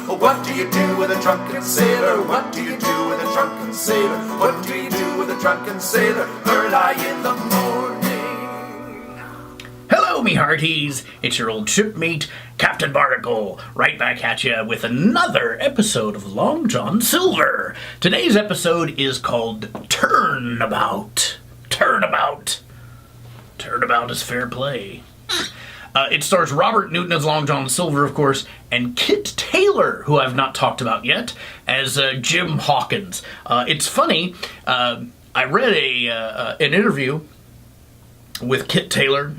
What do you do with a drunken sailor? What do you do with a drunken sailor? What do you do with a drunken sailor early in the morning? Hello, me hearties. It's your old shipmate, Captain Barnacle, right back at you with another episode of Long John Silver. Today's episode is called Turnabout. Turnabout. Turnabout is fair play. It stars Robert Newton as Long John Silver, of course, and Kit Taylor, who I've not talked about yet, as Jim Hawkins. It's funny, I read an interview with Kit Taylor,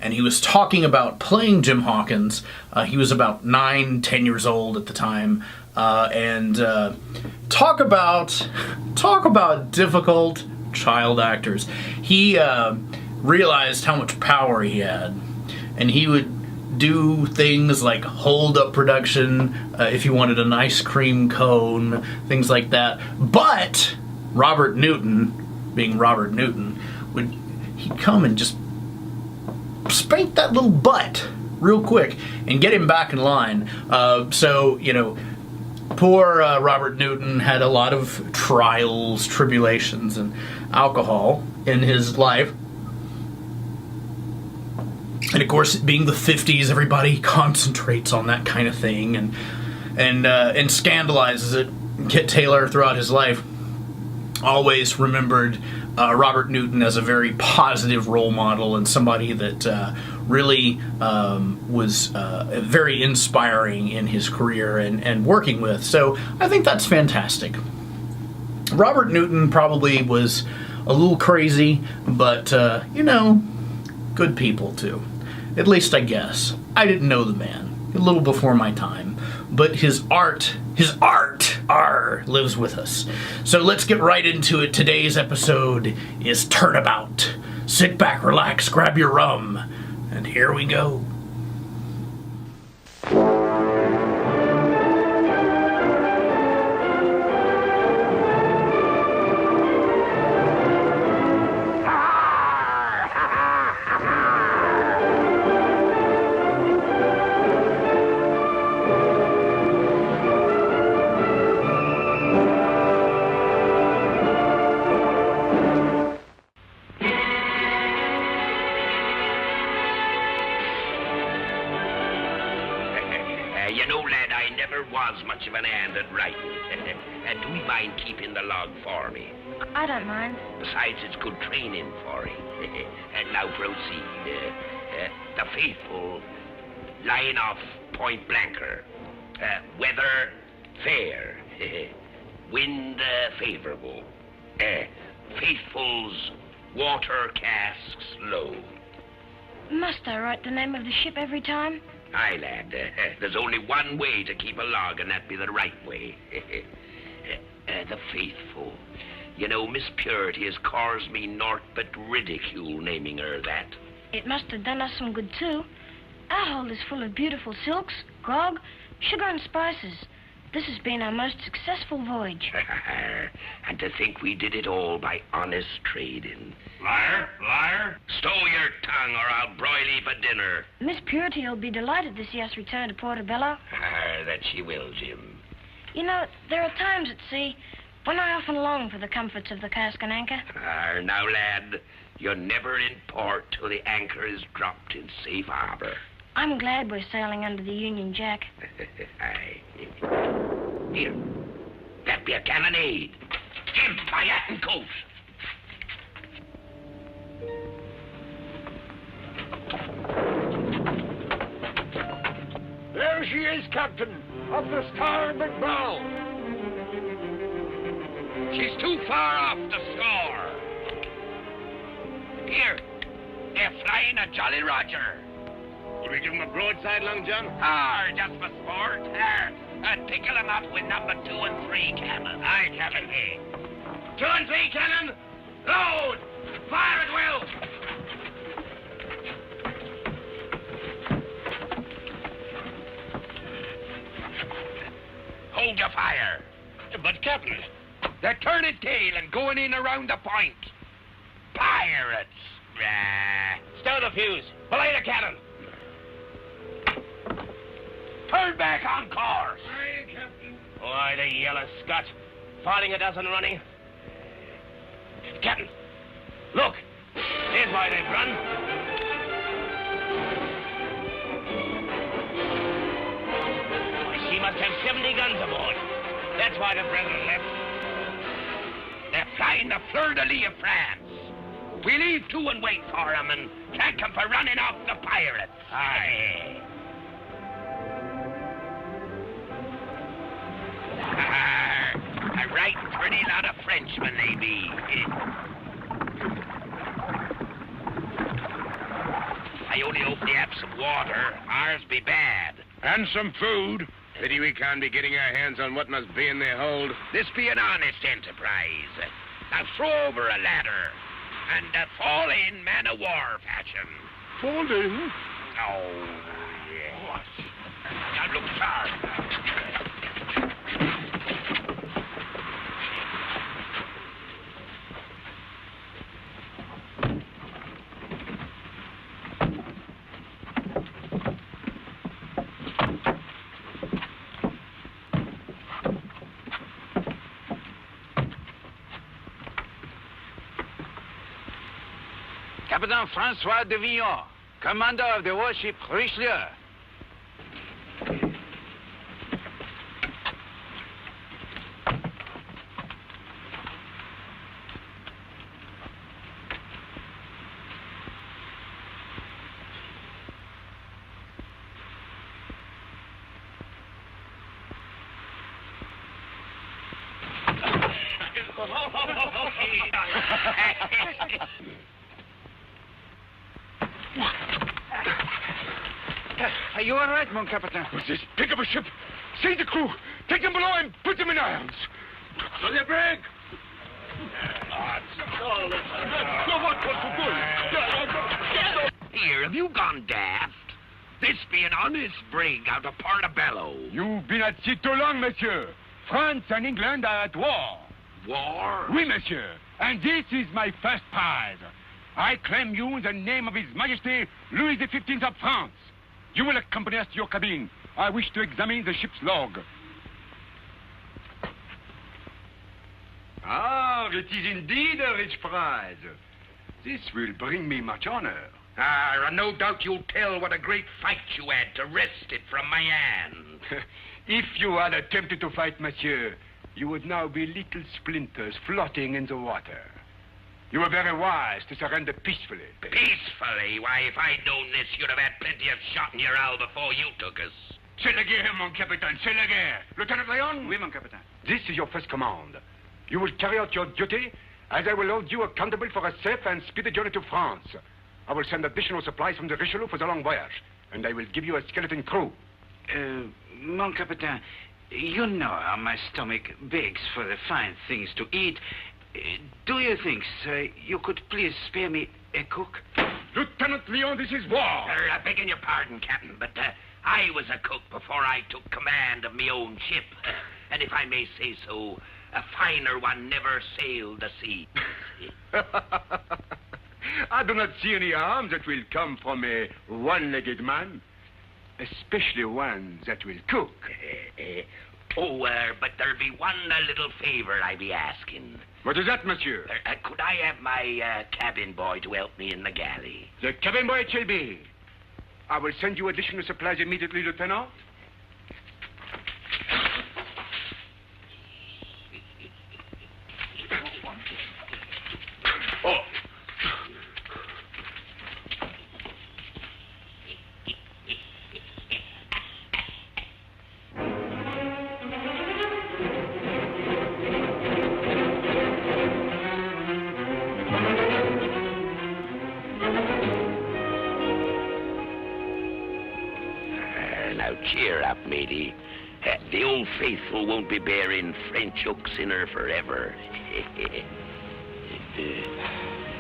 and he was talking about playing Jim Hawkins. He was about 9-10 years old at the time, and talk about difficult child actors. He realized how much power he had. And he would do things like hold up production if he wanted an ice cream cone, things like that. But Robert Newton, being Robert Newton, he'd come and just spank that little butt real quick and get him back in line. So, poor Robert Newton had a lot of trials, tribulations, and alcohol in his life. And of course, being the 50s, everybody concentrates on that kind of thing and scandalizes it. Kit Taylor, throughout his life, always remembered Robert Newton as a very positive role model and somebody that really was very inspiring in his career and working with. So I think that's fantastic. Robert Newton probably was a little crazy, but, good people too. At least I guess. I didn't know the man. A little before my time. But his art lives with us. So let's get right into it. Today's episode is Turnabout. Sit back, relax, grab your rum, and here we go. Lad, I never was much of an hand at writing. Do you mind keeping the log for me? I don't mind. Besides, it's good training for you. And now proceed. The faithful lying off Point Blanker. Weather fair. Wind favorable. Faithful's water casks low. Must I write the name of the ship every time? Aye, lad. There's only one way to keep a log, and that be the right way. The faithful. Miss Purity has caused me naught but ridicule naming her that. It must have done us some good, too. Our hold is full of beautiful silks, grog, sugar and spices. This has been our most successful voyage. And to think we did it all by honest trading. Liar, liar. Stow your tongue or I'll broil you for dinner. Miss Purity will be delighted to see us return to Portobello. That she will, Jim. There are times at sea when I often long for the comforts of the cask and anchor. Now, lad, you're never in port till the anchor is dropped in safe harbor. I'm glad we're sailing under the Union Jack. Aye. Here, that be a cannonade. Jim, my hat and coat. There she is, Captain, up the starboard bow. She's too far off the score. Here, they're flying a Jolly Roger. Will we give him a broadside, Long John? Just for sport. Tickle him up with number 2 and 3 cannon. Aye, Captain. 2 and 3 cannon, load! Fire at will! Hold your fire. But, Captain... They're turning tail and going in around the point. Pirates! Stow the fuse. Belay the cannon. Turn back on course. Aye, By the yellow Scot. Falling a dozen running. Captain, look. There's why they've run. Why, she must have 70 guns aboard. That's why the brethren left. They're flying the fleur-de-lis of France. We leave too and wait for them and thank them for running off the pirates. Aye. A right pretty lot of Frenchmen they be. I only hope they have some water. Ours be bad. And some food. Pity we can't be getting our hands on what must be in their hold. This be an honest enterprise. Now throw over a ladder and fall in man-o'-war fashion. Fall in? Oh, yes. Now look sharp. Captain Francois de Villon, commander of the warship Richelieu. Are you all right, mon captain? What's this? Pick up a ship. Seize the crew. Take them below and put them in irons. So they break. Here, have you gone daft? This be an honest brig out of Portobello. You've been at sea too long, monsieur. France and England are at war. War? Oui, monsieur. And this is my first prize. I claim you in the name of His Majesty Louis XV of France. You will accompany us to your cabin. I wish to examine the ship's log. Ah, it is indeed a rich prize. This will bring me much honor. Ah, no doubt you'll tell what a great fight you had to wrest it from my hand. If you had attempted to fight, monsieur, you would now be little splinters floating in the water. You were very wise to surrender peacefully. Peacefully? Why, if I'd known this, you'd have had plenty of shot in your hull before you took us. C'est la guerre, mon capitaine, c'est la guerre. Lieutenant Léon? Oui, mon capitaine. This is your first command. You will carry out your duty, as I will hold you accountable for a safe and speedy journey to France. I will send additional supplies from the Richelieu for the long voyage, and I will give you a skeleton crew. Mon capitaine, you know how my stomach begs for the fine things to eat. Do you think, sir, you could please spare me a cook? Lieutenant Léon, this is war. Begging your pardon, Captain, but I was a cook before I took command of my own ship. And if I may say so, a finer one never sailed the sea. I do not see any harm that will come from a one-legged man, especially one that will cook. But there'll be one little favor I be asking. What is that, monsieur? Could I have my cabin boy to help me in the galley? The cabin boy it shall be. I will send you additional supplies immediately, Lieutenant. Oh. Now cheer up, matey. The old faithful won't be bearing French hooks in her forever.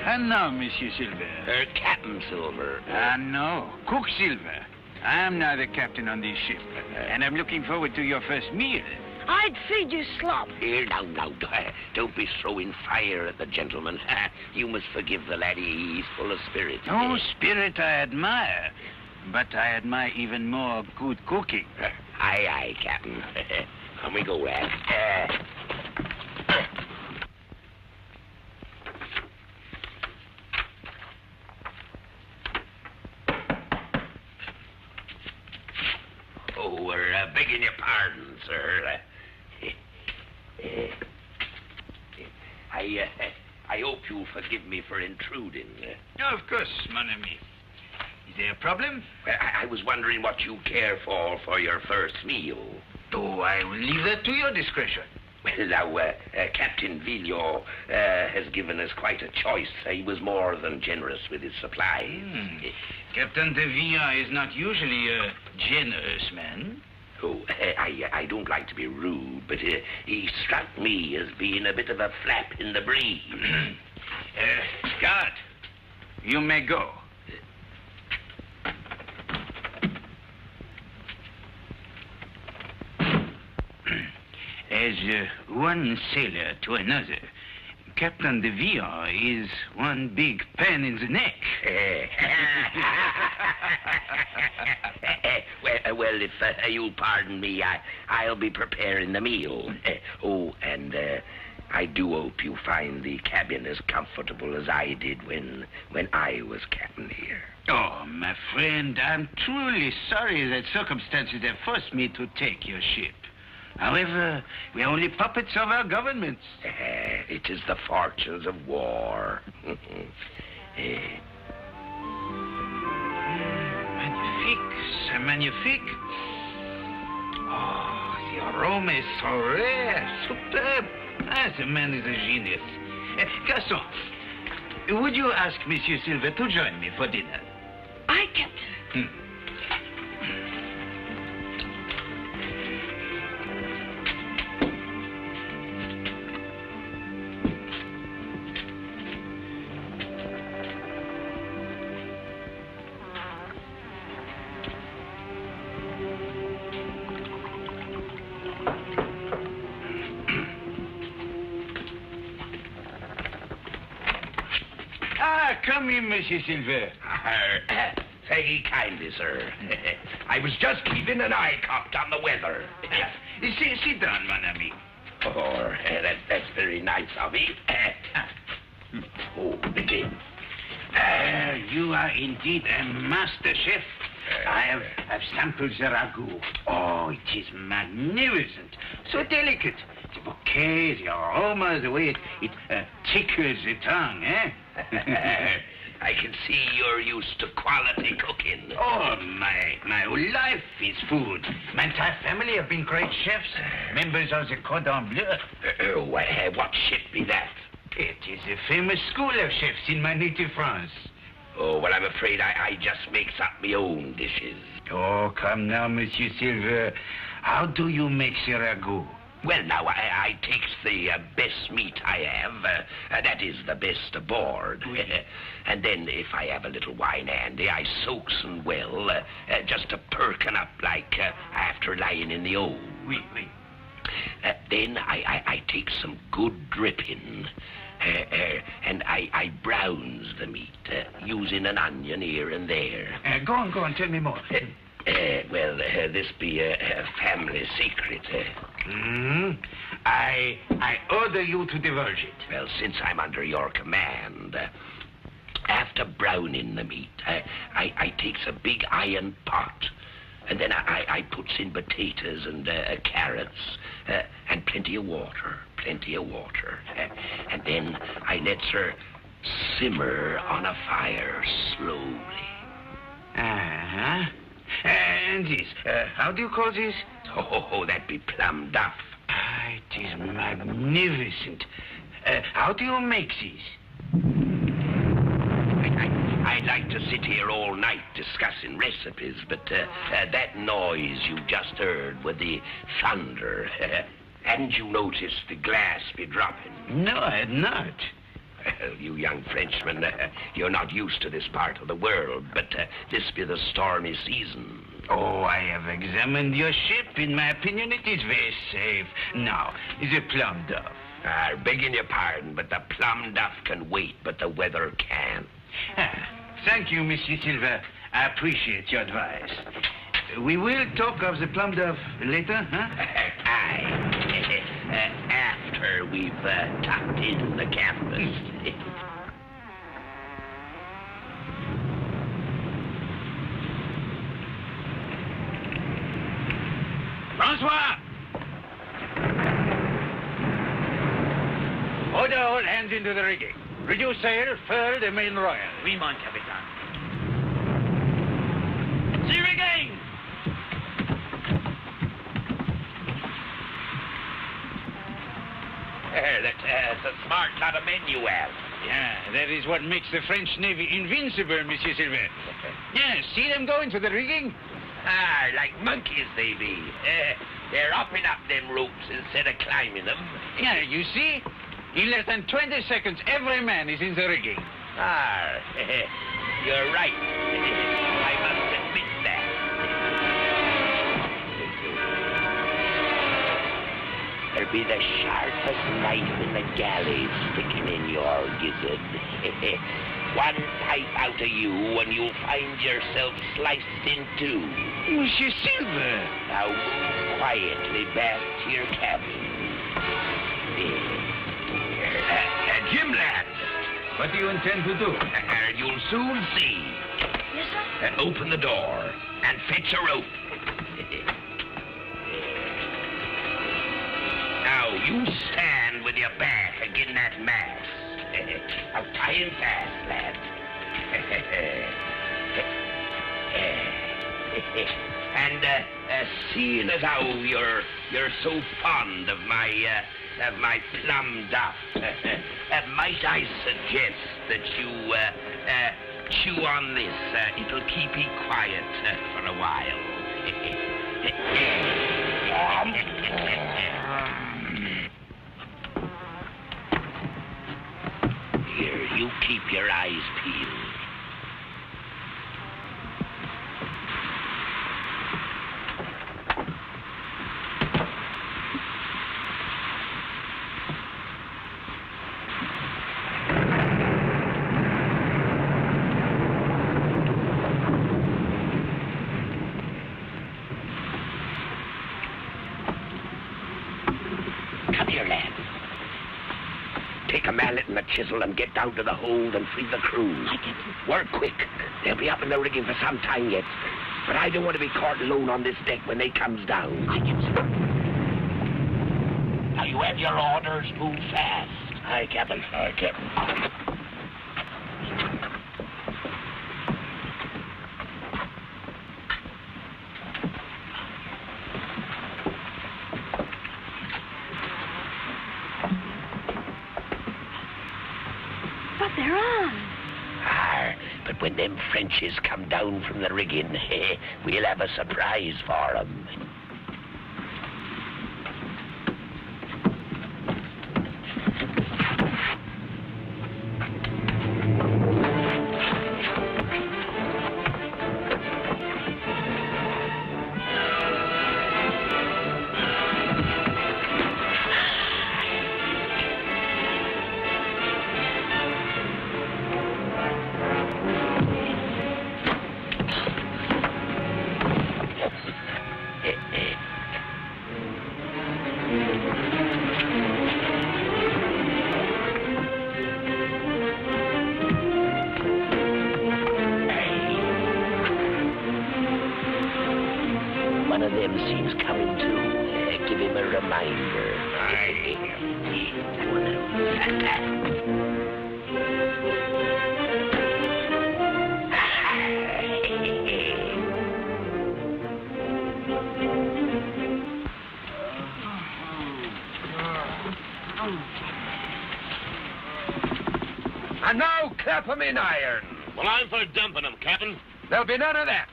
And now, Monsieur Silver. Captain Silver. No, Cook Silver. I'm now the captain on this ship, and I'm looking forward to your first meal. I'd feed you slop. Here, now, don't be throwing fire at the gentleman. You must forgive the laddie. He's full of spirit. Oh, spirit I admire, but I admire even more good cooking. Aye, Captain. Come we go, lad. Oh, we're begging your pardon, sir. I hope you'll forgive me for intruding. Of course, mon ami. Is there a problem? Well, I was wondering what you care for your first meal. Oh, I will leave that to your discretion. Well, now, Captain Villon has given us quite a choice. He was more than generous with his supplies. Captain de Villon is not usually a generous man. Oh, I don't like to be rude, but he struck me as being a bit of a flap in the breeze. Scott, you may go. As one sailor to another, Captain de Villon is one big pain in the neck. Well, if you'll pardon me, I'll be preparing the meal. And I do hope you find the cabin as comfortable as I did when I was captain here. Oh, my friend, I'm truly sorry that circumstances have forced me to take your ship. However, we're only puppets of our governments. It is the fortunes of war. Magnifique, c'est magnifique. Oh, the aroma is so rare, superb. Ah, the man is a genius. Garçon, would you ask Monsieur Silver to join me for dinner? Aye, Captain. Come in, Monsieur Silver. Thank you kindly, sir. I was just keeping an eye cocked on the weather. Sit down, mon ami. Oh, that's very nice of you. Begin. You are indeed a master chef. I've sampled the ragout. Oh, it is magnificent. So delicate. The bouquet, the aroma, the way it tickles the tongue, eh? I can see you're used to quality cooking. Oh, my whole life is food. My entire family have been great chefs, members of the Cordon Bleu. What ship be that? It is a famous school of chefs in my native France. Oh, well, I'm afraid I just makes up my own dishes. Oh, come now, Monsieur Silver. How do you make the ragout? Well, now, I takes the best meat I have. That is the best aboard. And then, if I have a little wine handy, I soaks 'em well, just to perkin up like after lying in the old. Oui. Then I take some good dripping, and I browns the meat, using an onion here and there. Go on, tell me more. Well, this be a family secret. I order you to divulge it. Well, since I'm under your command, after browning the meat, I takes a big iron pot, and then I puts in potatoes and carrots, and plenty of water. And then I lets her simmer on a fire slowly. Uh-huh. And this, how do you call this? Oh, that be plum duff. It is magnificent. How do you make this? I'd like to sit here all night discussing recipes, but that noise you just heard with the thunder, hadn't you noticed the glass be dropping? No, I had not. Well, you young Frenchmen, you're not used to this part of the world, but this be the stormy season. Oh, I have examined your ship. In my opinion, it is very safe. Now, the plum duff. Begging your pardon, but the plum duff can wait, but the weather can't. Thank you, Monsieur Silver. I appreciate your advice. We will talk of the plum duff later, huh? Aye. we've tucked in the canvas. Francois! Order all hands into the rigging. Reduce sail, furl the main royal. Oui, mon capitaine. The rigging! That's a smart lot of men you have. Yeah, that is what makes the French Navy invincible, Monsieur Sylvain. Yeah, see them go into the rigging? Ah, like monkeys they be. They're upping up them ropes instead of climbing them. Yeah, you see? In less than 20 seconds, every man is in the rigging. Ah, you're right. I must admit that. There'll be the sharpest knife in the galley sticking in your gizzard. One pipe out of you and you'll find yourself sliced in two. Monsieur Silver! Now move quietly back to your cabin. Jim, lad. What do you intend to do? You'll soon see. Yes, sir? Open the door and fetch a rope. Now, you stand with your back against that mast. Now, tie him fast, lad. And seeing as how you're so fond of my plum duff, might I suggest that you chew on this? It'll keep you quiet for a while. Here, you keep your eyes peeled. Come here, lad. Take a mallet and a chisel and get down to the hold and free the crew. I get you. Work quick. They'll be up in the rigging for some time yet. But I don't want to be caught alone on this deck when they comes down. I get you. Now you have your orders. Move fast. Aye, Captain. Aye, Captain. But they're on. But when them Frenchies come down from the rigging, we'll have a surprise for them. One of them seems coming to. Give him a reminder. And now clap 'em in irons. Well, I'm for dumping them, Captain. There'll be none of that.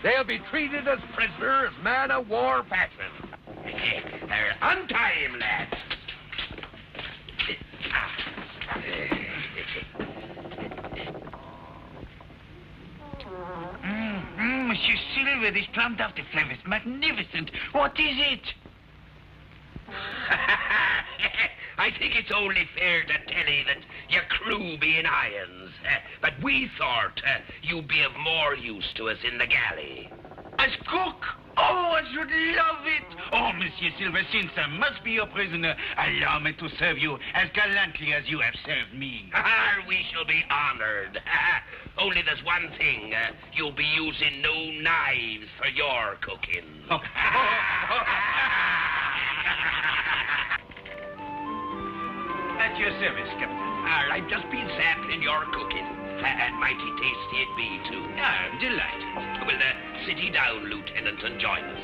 They'll be treated as prisoners, man of war fashion. Untie him, lad. Monsieur Silver, this plum duffy flavor is magnificent. What is it? I think it's only fair to tell you that your crew be in irons. But we thought you'd be of more use to us in the galley. As cook? Oh, I should love it. Oh, Monsieur Silver, since I must be your prisoner, allow me to serve you as gallantly as you have served me. We shall be honored. Only there's one thing. You'll be using no knives for your cooking. At your service, Captain. I've just been sampling your cooking. And mighty tasty it be, too. I'm delighted. Well, sit ye down, Lieutenant, and join us.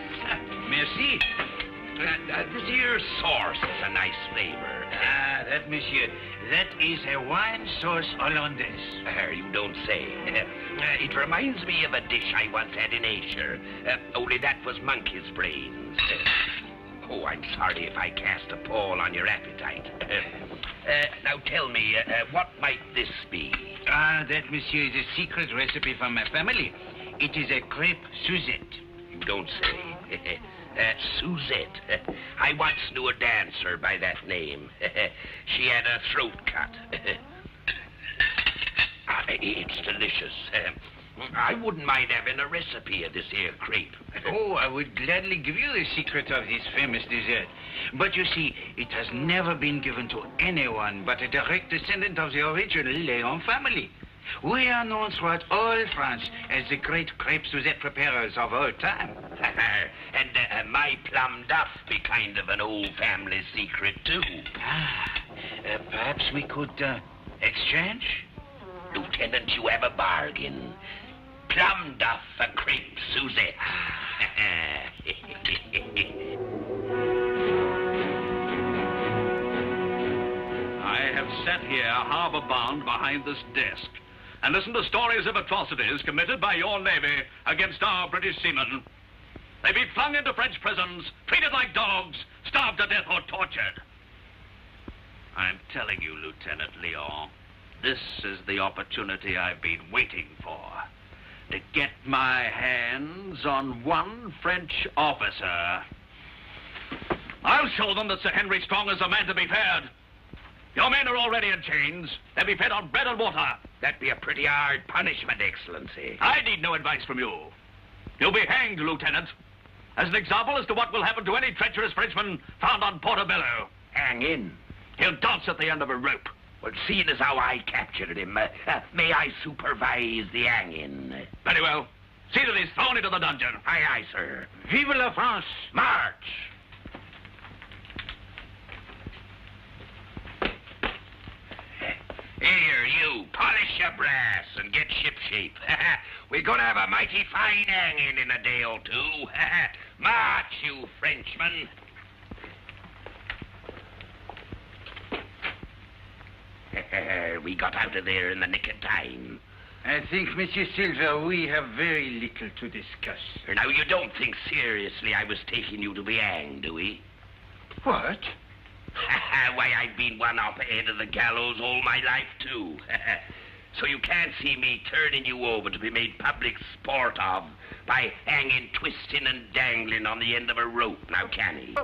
Merci. This here sauce has a nice flavor. That, monsieur, that is a wine sauce hollandaise. You don't say. It reminds me of a dish I once had in Asia. Only that was monkey's brains. Oh, I'm sorry if I cast a pall on your appetite. Now tell me, what might this be? That, monsieur, is a secret recipe from my family. It is a crepe Suzette. You don't say. Suzette. I once knew a dancer by that name. She had a throat cut. It's delicious. I wouldn't mind having a recipe of this here crepe. Oh, I would gladly give you the secret of this famous dessert. But you see, it has never been given to anyone but a direct descendant of the original Léon family. We are known throughout all France as the great crepe Suzette preparers of all time. And my plum duff be kind of an old family secret, too. Perhaps we could exchange? Lieutenant, you have a bargain. Plum duff for crepe Suzette. I have sat here harbor-bound behind this desk and listened to stories of atrocities committed by your Navy against our British seamen. They be flung into French prisons, treated like dogs, starved to death or tortured. I'm telling you, Lieutenant Leon, this is the opportunity I've been waiting for. To get my hands on one French officer. I'll show them that Sir Henry Strong is a man to be feared. Your men are already in chains. They'll be fed on bread and water. That'd be a pretty hard punishment, Excellency. I need no advice from you. You'll be hanged, Lieutenant, as an example as to what will happen to any treacherous Frenchman found on Portobello. Hang in. He'll dance at the end of a rope. Well, seeing as how I captured him, may I supervise the hanging? Very well. See that he's thrown into the dungeon. Aye, aye, sir. Vive la France! March! Here, you, polish your brass and get shipshape. We're gonna have a mighty fine hanging in a day or two. March, you Frenchman. We got out of there in the nick of time. I think, Monsieur Silver, we have very little to discuss. Now, you don't think seriously I was taking you to be hanged, do we? What? Why, I've been one up ahead of the gallows all my life, too. So you can't see me turning you over to be made public sport of by hanging, twisting, and dangling on the end of a rope, now can he?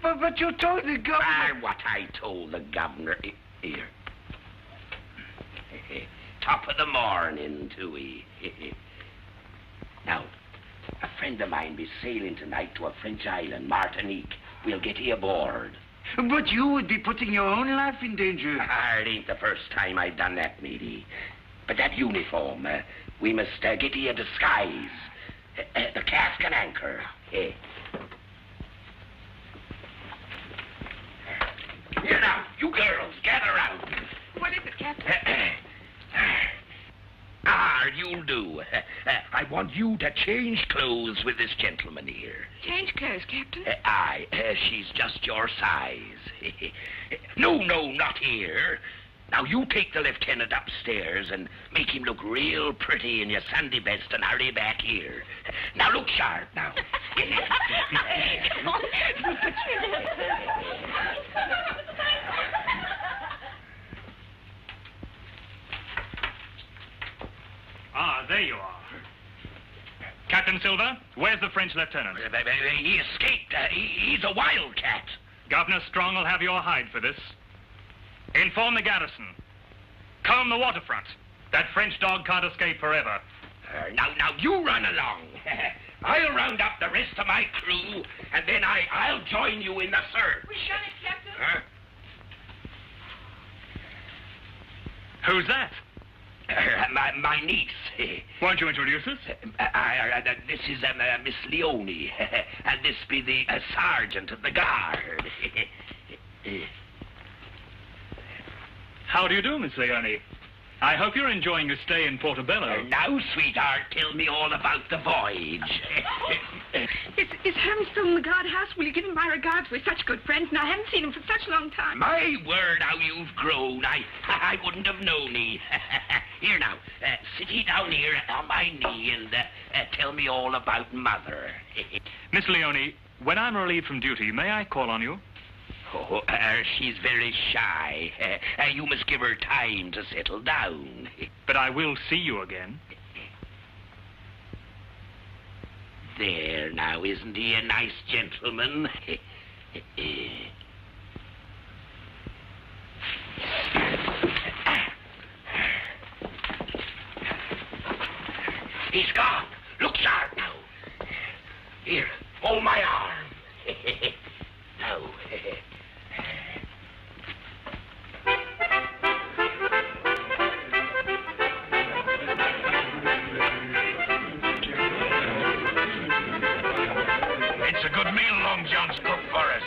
But you told the governor... What I told the governor... Here. Top of the morning, too. Now, a friend of mine be sailing tonight to a French island, Martinique. We'll get you aboard. But you would be putting your own life in danger. It ain't the first time I've done that, matey. But that uniform, we must get you a disguise. The cask and anchor. Here now, you girls, gather round. What is it, Captain? You'll do. I want you to change clothes with this gentleman here. Change clothes, Captain? Aye, she's just your size. No, not here. Now, you take the lieutenant upstairs and make him look real pretty in your Sunday best and hurry back here. Now, look sharp, now. There you are. Captain Silver, where's the French lieutenant? He escaped. He's a wildcat. Governor Strong will have your hide for this. Inform the garrison. Comb the waterfront. That French dog can't escape forever. Now, you run along. I'll round up the rest of my crew, and then I'll join you in the search. We shot it, Captain. Huh? Who's that? My niece. Won't you introduce us? This is Miss Leone, and this be the sergeant of the guard. How do you do, Miss Leone? I hope you're enjoying your stay in Portobello. Now, sweetheart, tell me all about the voyage. Is Herman still in the guardhouse? Will you give him my regards? We're such good friends, and I haven't seen him for such a long time. My word, how you've grown. I wouldn't have known ye. Here now, sit ye down here on my knee and tell me all about Mother. Miss Leone, when I'm relieved from duty, may I call on you? Oh, she's very shy. You must give her time to settle down. But I will see you again. There, now, isn't he a nice gentleman? He's gone. Look sharp now. Here, hold my arm. Now. It's a good meal Long John's cooked for us.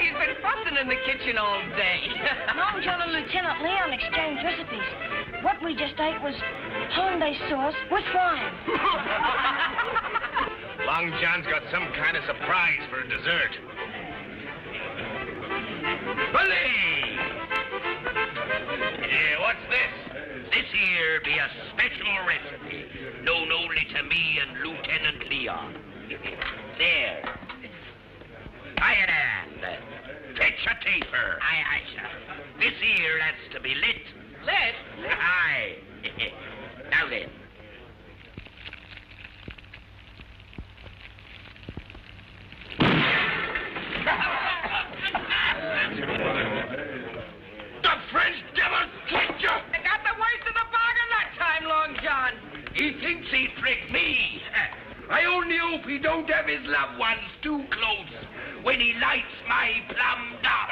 He's been fussing in the kitchen all day. Long John and Lieutenant Leon exchanged recipes. What we just ate was hollandaise sauce with wine. Long John's got some kind of surprise for a dessert. Bully! What's this? This here be a special recipe, known only to me and Lieutenant Leon. There. Iron hand. Fetch a taper. Aye, sir. This here has to be lit. Lit? Aye. Now then. The French devil tricked you! I got the worst of the bargain that time, Long John. He thinks he tricked me. I only hope he don't have his loved ones too close when he lights my plum dot.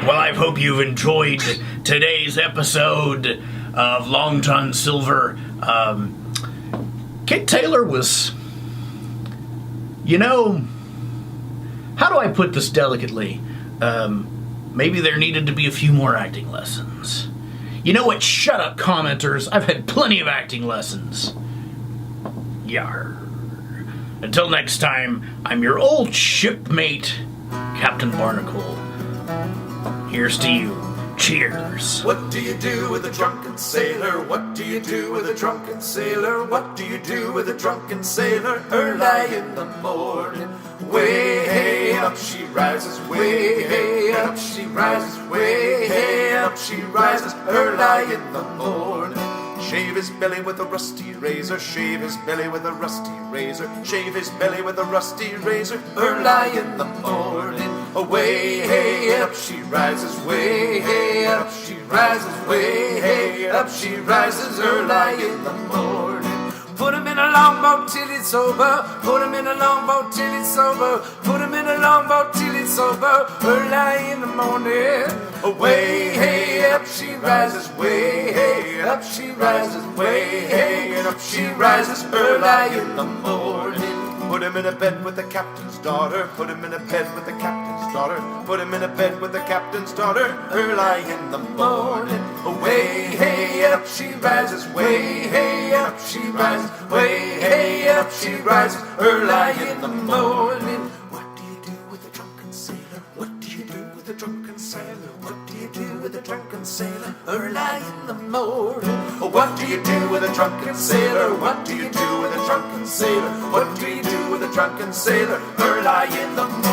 Well, I hope you've enjoyed today's episode of Long John Silver. Kit Taylor was, how do I put this delicately? Maybe there needed to be a few more acting lessons. You know what? Shut up, commenters. I've had plenty of acting lessons. Yar. Until next time, I'm your old shipmate, Captain Barnacle. Here's to you. Cheers. What do you do with a drunken sailor? What do you do with a drunken sailor? What do you do with a drunken sailor? Early in the morning, way up she rises, way up she rises, way up she rises, early in the morning. Shave his belly with a rusty razor, shave his belly with a rusty razor, shave his belly with a rusty razor, early in the morning. Way up she rises, way up she rises, way up she rises, early in the morning. Put him in a longboat till it's over, put him in a longboat till it's over, put him in a longboat till it's over, early in the morning. Way up she rises, way up she rises, way up she rises, early in the morning. Put him in a bed with the captain's daughter, put him in a bed with the captain's daughter, put him in a bed with the captain's daughter, early in the morning. Way up she rises, way up she rises, way up she rises, early in the morning. What do you do with a drunken sailor? What do you do with a drunken sailor? What do you do with a drunken sailor? Early in the morning. What do you do with a drunken sailor? What do you do with a drunken sailor? What do you do with a drunken sailor? Early in the morning.